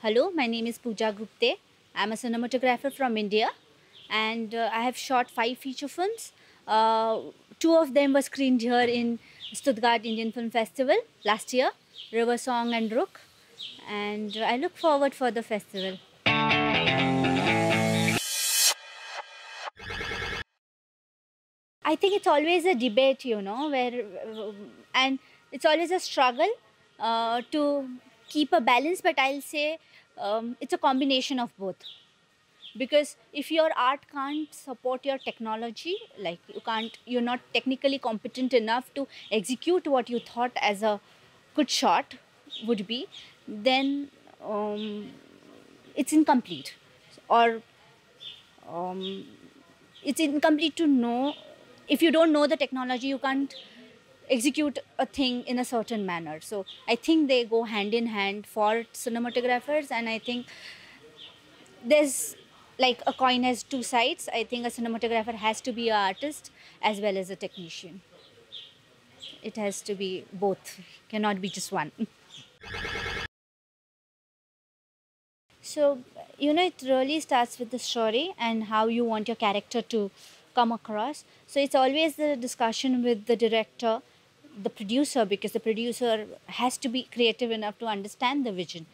Hello, my name is Pooja Gupte. I'm a cinematographer from India and I have shot 5 feature films. Two of them were screened here in Stuttgart Indian Film Festival last year, River Song and Rook. And I look forward for the festival. I think it's always a debate, and it's always a struggle to keep a balance, but I'll say it's a combination of both. Because if your art can't support your technology, like you're not technically competent enough to execute what you thought as a good shot would be, then it's incomplete, or um, it's incomplete to know. If you don't know the technology, you can't execute a thing in a certain manner. So I think they go hand in hand for cinematographers, and I think there's like a coin has two sides. I think a cinematographer has to be an artist as well as a technician. It has to be both, cannot be just one. So, it really starts with the story and how you want your character to come across. So, it's always the discussion with the director, the producer, because the producer has to be creative enough to understand the vision.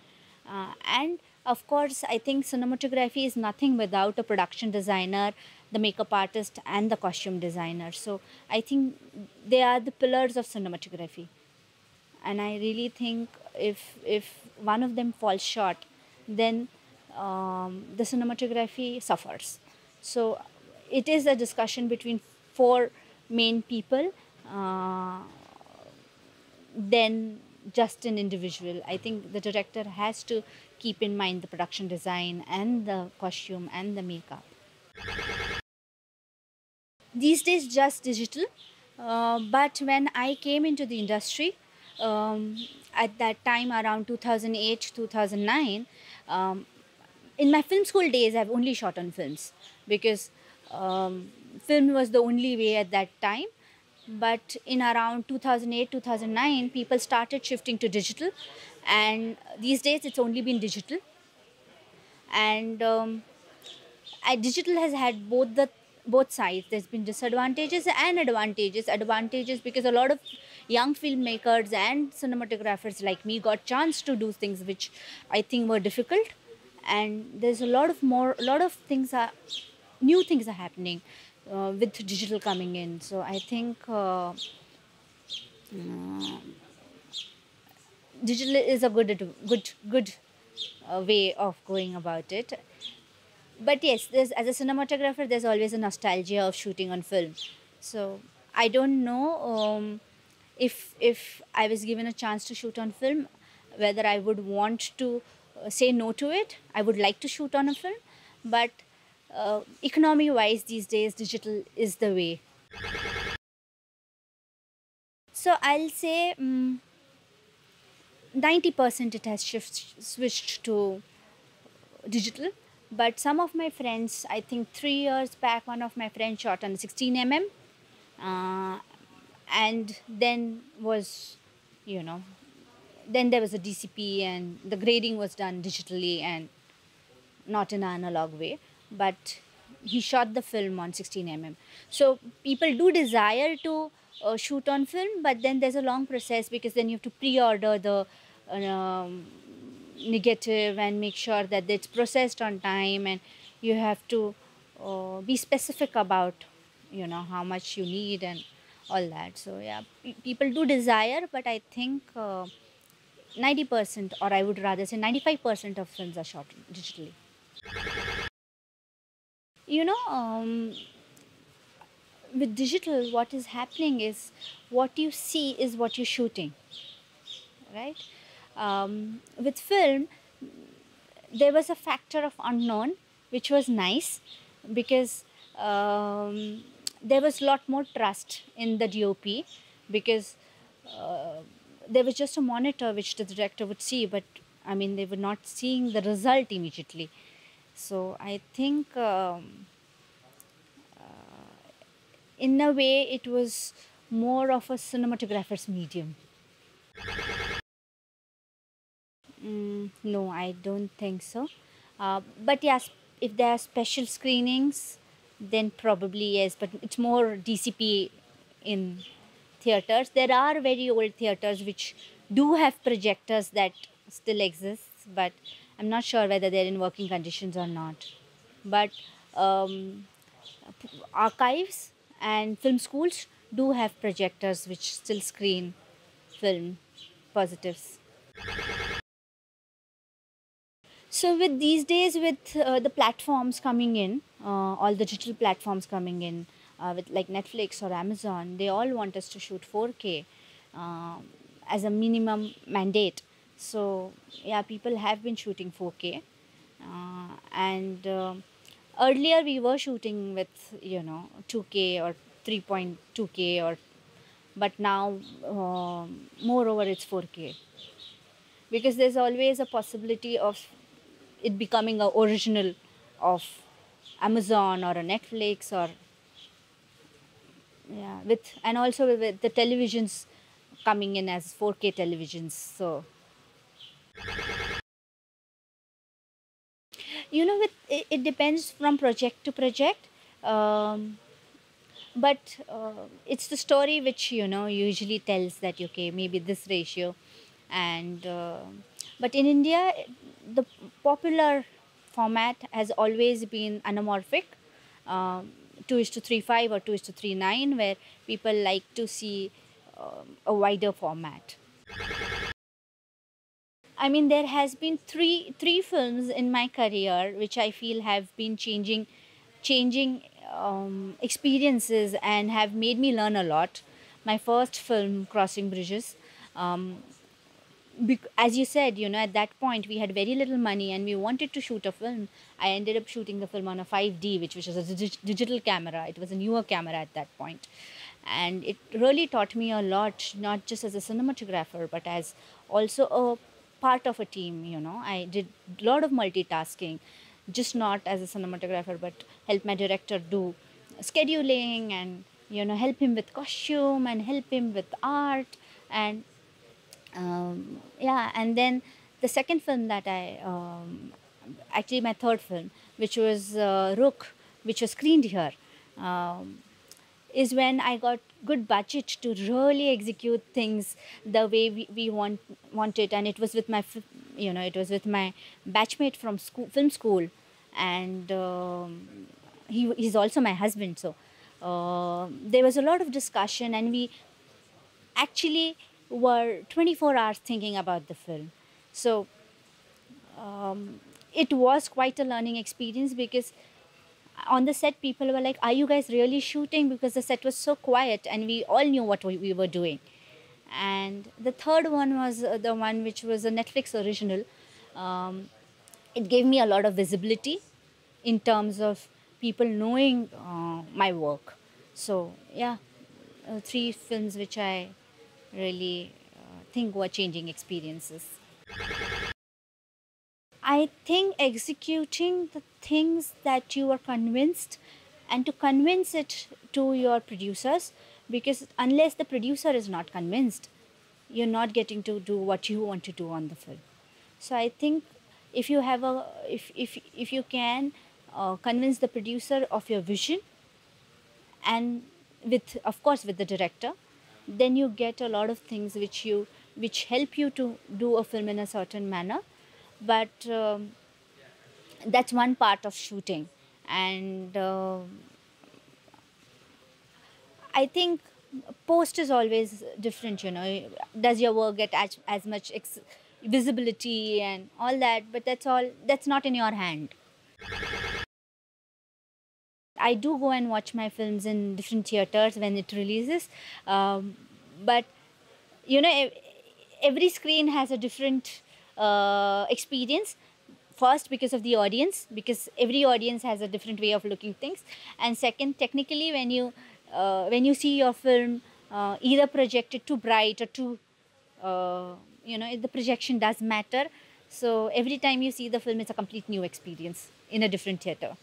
And of course, I think cinematography is nothing without a production designer, the makeup artist, and the costume designer. So, I think they are the pillars of cinematography, and I really think if one of them falls short, then the cinematography suffers. So it is a discussion between four main people, then just an individual. I think the director has to keep in mind the production design and the costume and the makeup. These days just digital, but when I came into the industry, um, at that time around 2008 2009, in my film school days I've only shot on films, because film was the only way at that time. But in around 2008 2009, people started shifting to digital, and these days it's only been digital. And digital has had both sides. There's been disadvantages and advantages. Advantages because a lot of young filmmakers and cinematographers like me got chance to do things which I think were difficult, and there's a lot of things are new things are happening with digital coming in. So I think digital is a good way of going about it. But yes, as a cinematographer, there's always a nostalgia of shooting on film. So I don't know, if I was given a chance to shoot on film, whether I would want to say no to it. I would like to shoot on a film, but economy wise these days digital is the way. So I'll say 90% it has switched to digital. But some of my friends, I think 3 years back, one of my friends shot on 16 mm, and then was, you know, then there was a DCP and the grading was done digitally and not in an analog way. But he shot the film on 16 mm. So people do desire to shoot on film, but then there's a long process, because then you have to pre-order the negative and make sure that it's processed on time, and you have to be specific about how much you need and all that. So yeah, people do desire, but I think 90%, or I would rather say 95% of films are shot digitally. you know um, with digital, what is happening is what you see is what you're shooting, right? With film, there was a factor of unknown, which was nice, because there was a lot more trust in the DOP, because there was just a monitor which the director would see, but I mean, they were not seeing the result immediately. So I think, in a way, it was more of a cinematographer's medium. No, I don't think so. But yes, if there are special screenings, then probably yes. But it's more DCP in theaters. There are very old theaters which do have projectors that still exist, but I'm not sure whether they're in working conditions or not. But um, archives and film schools do have projectors which still screen film positives. So with these days, with the platforms coming in, all the digital platforms coming in, with like Netflix or Amazon, they all want us to shoot 4K as a minimum mandate. So yeah, people have been shooting 4K, and earlier we were shooting with 2K or 3.2K or, but now moreover it's 4K, because there's always a possibility of it becoming a original of Amazon or a Netflix or, yeah, with, and also with the televisions coming in as 4K televisions. So with it depends from project to project. Um, but it's the story which usually tells that okay, maybe this ratio. And but in India, the popular format has always been anamorphic, 2 is to 3.5 or 2 is to 3.9, where people like to see a wider format. I mean, there has been three films in my career which I feel have been changing experiences and have made me learn a lot. My first film, Crossing Bridges. Um, as you said, at that point we had very little money and we wanted to shoot a film. I ended up shooting the film on a 5D, which was a digital camera. It was a newer camera at that point, and it really taught me a lot, not just as a cinematographer but as also a part of a team. I did a lot of multitasking, just not as a cinematographer, but help my director do scheduling, and help him with costume and help him with art. And yeah, and then the second film that I actually my third film, which was Rook, which was screened here, um, is when I got good budget to really execute things the way we want it. And it was with it was with my batchmate from school, film school. And he's also my husband. So there was a lot of discussion, and we actually were 24 hours thinking about the film. So it was quite a learning experience, because on the set people were like, are you guys really shooting? Because the set was so quiet and we all knew what we were doing. And the third one was the one which was a Netflix original. um, it gave me a lot of visibility in terms of people knowing my work. So yeah, three films which I really think were changing experiences. I think executing the things that you are convinced, and to convince it to your producers, because unless the producer is not convinced, you're not getting to do what you want to do on the film. So I think if you have a if you can convince the producer of your vision, and with, of course, with the director, then you get a lot of things which help you to do a film in a certain manner. But that's one part of shooting. And I think post is always different. Does your work get as much visibility and all that? But that's not in your hand. I do go and watch my films in different theaters when it releases. But you know ev- every screen has a different experience. First, because of the audience, because every audience has a different way of looking things. And second, technically, when you see your film either projected too bright or too the projection does matter. So every time you see the film, it's a complete new experience in a different theater.